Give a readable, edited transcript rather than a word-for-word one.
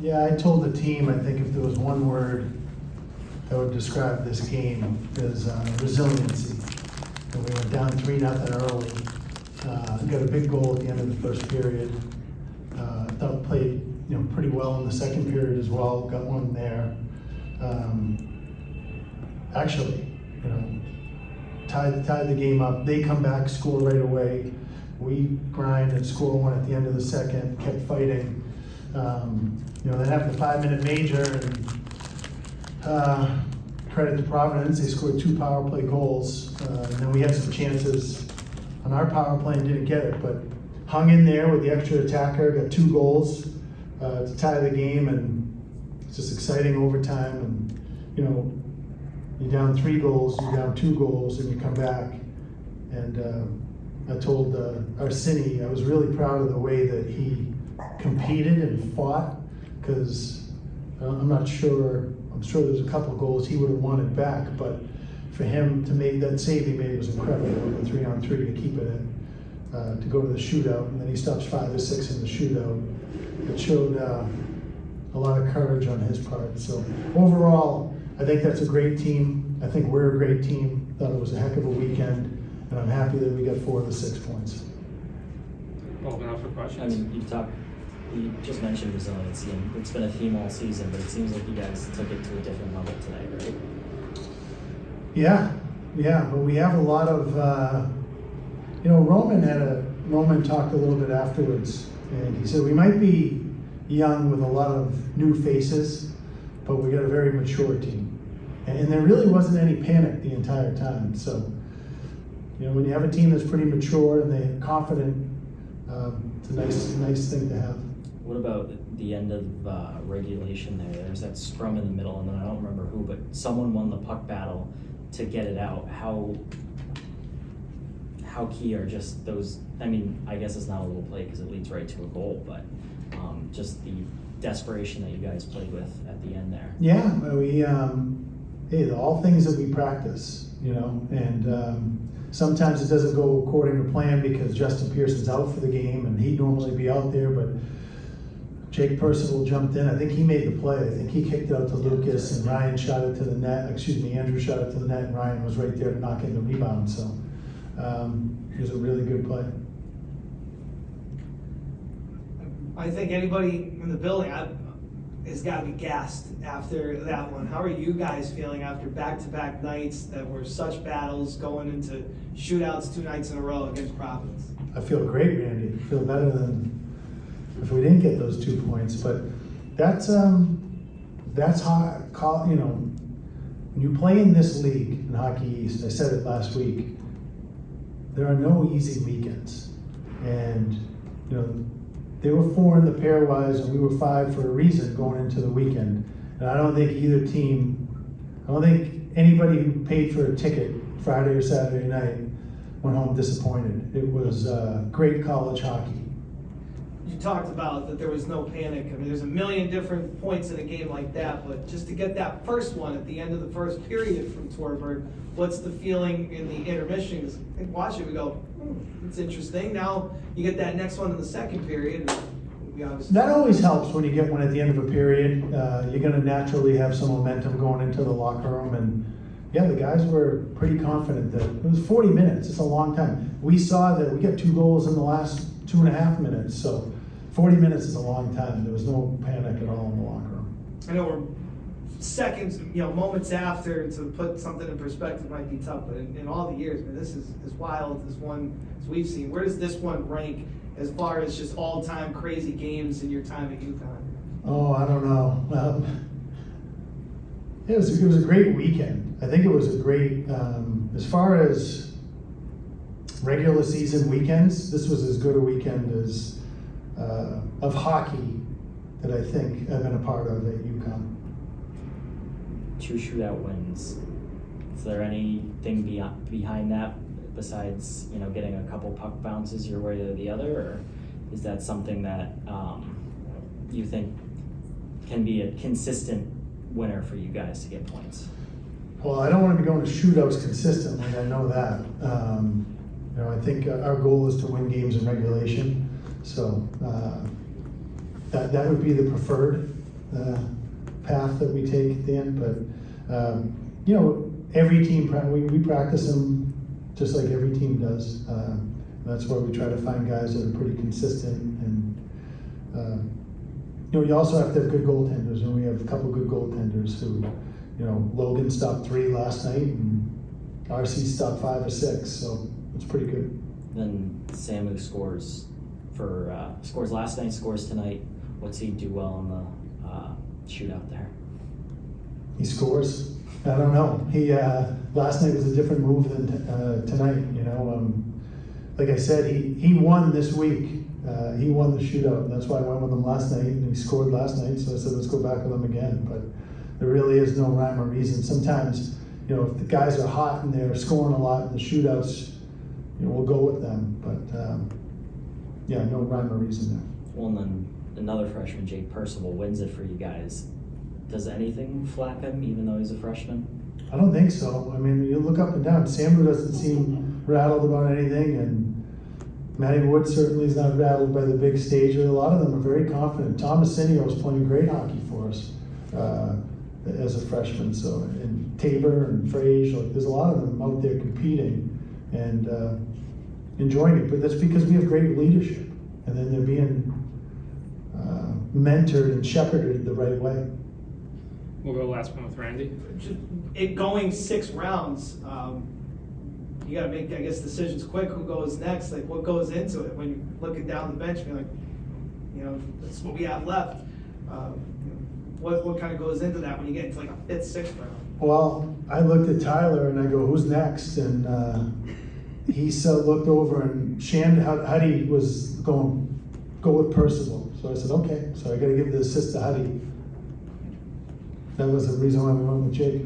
Yeah, I told the team, I think if there was one word that would describe this game, is resiliency. And we went down 3-0 early. Got a big goal at the end of the first period. Thought played pretty well in the second period as well. Got one there. Actually, tied the game up. They come back, score right away. We grind and score one at the end of the second. Kept fighting. Then after the 5-minute major, and credit to Providence, they scored 2 power play goals. And then we had some chances on our power play and didn't get it, but hung in there with the extra attacker, got 2 goals to tie the game, and it's just exciting overtime. And you're down 3 goals, you're down 2 goals, and you come back. And I told Arsini I was really proud of the way that he competed and fought, because I'm sure there's a couple of goals he would have wanted back, but for him to make that save he made was incredible. The 3-on-3 to keep it in, to go to the shootout, and then he stops 5 or 6 in the shootout. It showed a lot of courage on his part. So overall, I think that's a great team. I think we're a great team. Thought it was a heck of a weekend, and I'm happy that we got 4 of the 6 points. Open up for questions. I mean, you just mentioned resiliency, and it's been a theme all season, but it seems like you guys took it to a different level tonight, right? Yeah, but we have a lot of, Roman talked a little bit afterwards, and he said we might be young with a lot of new faces, but we got a very mature team. And there really wasn't any panic the entire time. So, when you have a team that's pretty mature and they're confident, it's a nice thing to have. What about the end of regulation there? There's that scrum in the middle, and then I don't remember who, but someone won the puck battle to get it out. How key are just those? I mean, I guess it's not a little play because it leads right to a goal, but just the desperation that you guys played with at the end there. Yeah, we all things that we practice, and sometimes it doesn't go according to plan because Justin Pearson's out for the game, and he'd normally be out there, but Jake Percival jumped in. I think he made the play. I think he kicked it out to Lucas, and Ryan shot it to the net. Andrew shot it to the net, and Ryan was right there to knock in the rebound. So it was a really good play. I think anybody in the building has got to be gassed after that one. How are you guys feeling after back-to-back nights that were such battles, going into shootouts 2 nights in a row against Providence? I feel great, Randy. I feel better than if we didn't get those 2 points. But that's how, when you play in this league in Hockey East, I said it last week, there are no easy weekends. And, they were 4 in the pairwise, and we were 5 for a reason going into the weekend. And I don't think anybody who paid for a ticket Friday or Saturday night went home disappointed. It was great college hockey. You talked about that there was no panic. I mean, there's a million different points in a game like that, but just to get that first one at the end of the first period from Torberg, what's the feeling in the intermission? Because I think watching it, we go, it's interesting. Now you get that next one in the second period. That always helps when you get one at the end of a period. You're going to naturally have some momentum going into the locker room. And yeah, the guys were pretty confident that it was 40 minutes. It's a long time. We saw that we got 2 goals in the last 2.5 minutes. So 40 minutes is a long time. There was no panic at all in the locker room. I know we're seconds, moments after, to put something in perspective might be tough, but in all the years, man, this is as wild as one as we've seen. Where does this one rank as far as just all-time crazy games in your time at UConn? Oh, I don't know. It was a great weekend. I think it was a great, as far as regular season weekends, this was as good a weekend as of hockey that I think I've been a part of at UConn. 2 shootout wins. Is there anything behind that besides getting a couple puck bounces your way or the other, or is that something that you think can be a consistent winner for you guys to get points? Well, I don't want to be going to shootouts consistently. I know that. I think our goal is to win games in regulation, so that would be the preferred. path that we take at the end, but you know, every team, we practice them just like every team does. That's where we try to find guys that are pretty consistent, and you know, you also have to have good goaltenders, and we have a couple good goaltenders who, you know, Logan stopped 3 last night, and RC stopped 5 or 6, so it's pretty good. Then Samu scores last night, scores tonight. What's he do well in the shootout there? He scores. I don't know. He last night was a different move than tonight. You know, like I said, he won this week. He won the shootout, and that's why I went with him last night. And he scored last night, so I said let's go back with him again. But there really is no rhyme or reason. Sometimes, you know, if the guys are hot and they're scoring a lot in the shootouts, you know, we'll go with them. But yeah, no rhyme or reason there. Well, and then another freshman, Jake Percival, wins it for you guys. Does anything flap him, even though he's a freshman? I don't think so. I mean, you look up and down. Samu doesn't seem rattled about anything, and Matty Wood certainly is not rattled by the big stage. A lot of them are very confident. Thomas Sinio was playing great hockey for us as a freshman. So, and Tabor and Frage, like there's a lot of them out there competing and enjoying it. But that's because we have great leadership, and then they're being mentored and shepherded the right way. We'll go last one with Randy. It going 6 rounds, you gotta make, I guess, decisions quick, who goes next, like what goes into it when you're looking down the bench, you're like, you know, that's what we have left. What kind of goes into that when you get into like a 5th, 6th round? Well, I looked at Tyler and I go, who's next? And he looked over and Huddy was going, go with Percival. So I said, okay. So I got to give the assist to Huddy. That was the reason why we went with Jake.